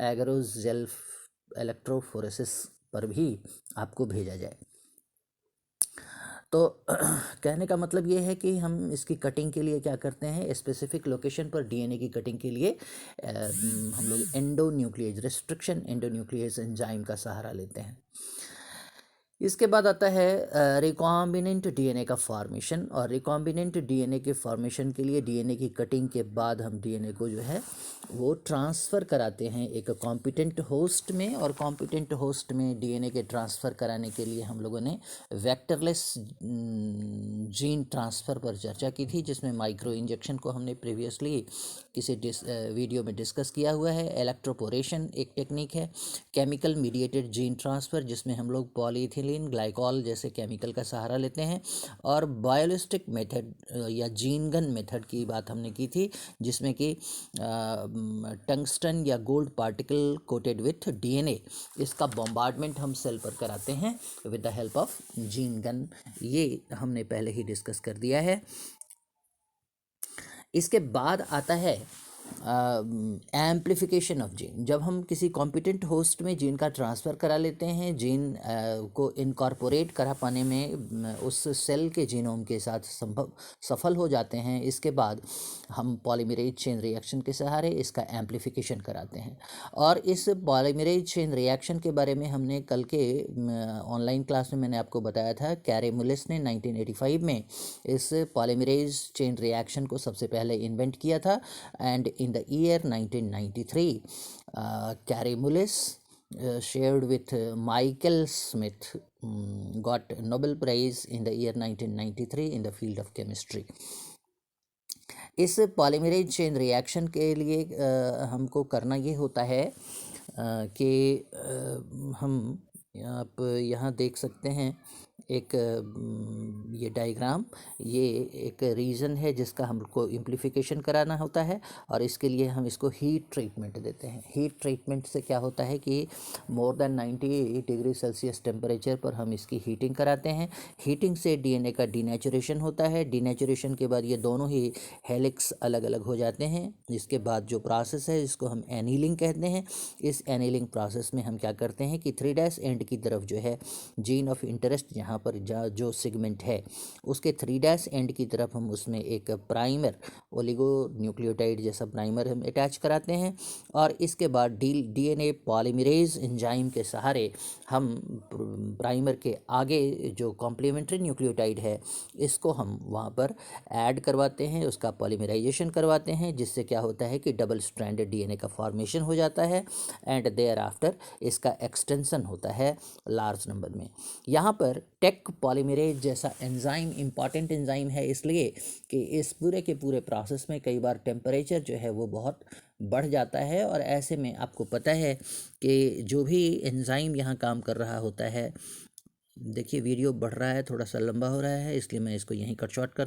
एगरोजेल electrophoresis पर भी आपको भेजा जाए। तो कहने का मतलब ये है कि हम इसकी कटिंग के लिए क्या करते हैं, स्पेसिफिक लोकेशन पर डीएनए की कटिंग के लिए हम लोग एंडोन्यूक्लियेज रिस्ट्रिक्शन एंडोन्यूक्लियेज एंजाइम का सहारा लेते हैं। इसके बाद आता है रिकॉम्बिनेंट डीएनए का फॉर्मेशन। और रिकॉम्बिनेंट डीएनए के फॉर्मेशन के लिए डीएनए की कटिंग के बाद हम डीएनए को जो है वो ट्रांसफ़र कराते हैं एक कॉम्पिटेंट होस्ट में। और कॉम्पिटेंट होस्ट में डीएनए के ट्रांसफ़र कराने के लिए हम लोगों ने वेक्टरलेस जीन ट्रांसफ़र पर चर्चा की थी, जिसमें माइक्रो इंजेक्शन को हमने प्रीवियसली किसी वीडियो में डिस्कस किया हुआ है। इलेक्ट्रोपोरेशन एक टेक्निक है। केमिकल मीडिएटेड जीन ट्रांसफ़र, जिसमें हम लोग पॉलीइथिलीन ग्लाइकॉल जैसे केमिकल का सहारा लेते हैं। और बायोलिस्टिक मेथड या जीन गन मेथड की बात हमने की थी, जिसमें कि टंगस्टन या gold particle coated with DNA, इसका बॉम्बार्डमेंट हम सेल पर कराते हैं with the help of gene gun. ये हमने पहले ही डिस्कस कर दिया है। इसके बाद आता है एम्प्लीफिकेशन ऑफ जीन। जब हम किसी कॉम्पिटेंट होस्ट में जीन का ट्रांसफ़र करा लेते हैं, जीन को इनकॉर्पोरेट करा पाने में उस सेल के जीनोम के साथ सफल हो जाते हैं, इसके बाद हम पॉलीमरेज चेन रिएक्शन के सहारे इसका एम्प्लीफिकेशन कराते हैं। और इस पॉलीमरेज चेन रिएक्शन के बारे में हमने कल के ऑनलाइन क्लास में मैंने आपको बताया था। कैरे मुलिस ने 1985 में इस पॉलीमरेज चेन रिएक्शन को सबसे पहले इन्वेंट किया था। And in the year 1993, Carey Mullis shared with Michael Smith got Nobel Prize in the year 1993 in the field of chemistry. इस पॉलीमरेज चेन रिएक्शन के लिए हमको करना ये होता है कि हम आप यहाँ देख सकते हैं एक ये डायग्राम, ये एक रीजन है जिसका हमको एम्प्लीफिकेशन कराना होता है। और इसके लिए हम इसको हीट ट्रीटमेंट देते हैं। हीट ट्रीटमेंट से क्या होता है कि more than 90 degree Celsius temperature पर हम इसकी हीटिंग कराते हैं। हीटिंग से डीएनए का डीनेचुरेशन होता है। डीनेचुरेशन के बाद ये दोनों ही हेलिक्स अलग अलग हो जाते हैं। इसके बाद जो प्रोसेस है इसको हम एनीलिंग कहते हैं। इस एनीलिंग प्रोसेस में हम क्या करते हैं कि 3' एंड की तरफ जो है जीन ऑफ इंटरेस्ट, यहाँ पर जो सेगमेंट है उसके 3' एंड की तरफ हम उसमें एक प्राइमर, ओलिगो न्यूक्लियोटाइड जैसा प्राइमर हम अटैच कराते हैं। और इसके बाद डीएनए पॉलीमरेज एंजाइम के सहारे हम प्राइमर के आगे जो कॉम्प्लीमेंट्री न्यूक्लियोटाइड है इसको हम वहाँ पर ऐड करवाते हैं, उसका पॉलीमराइजेशन करवाते हैं, जिससे क्या होता है कि डबल स्ट्रैंडेड डीएनए का फॉर्मेशन हो जाता है। एंड देयर आफ्टर इसका एक्सटेंशन होता है लार्ज नंबर में। यहाँ पर टेक पॉलीमरेज जैसा एंजाइम इम्पॉर्टेंट एंजाइम है, इसलिए कि इस पूरे के पूरे प्रोसेस में कई बार टेम्परेचर जो है वो बहुत बढ़ जाता है। और ऐसे में आपको पता है कि जो भी एंजाइम यहाँ काम कर रहा होता है, देखिए वीडियो बढ़ रहा है, थोड़ा सा लंबा हो रहा है, इसलिए मैं इसको यहीं कट शॉर्ट कर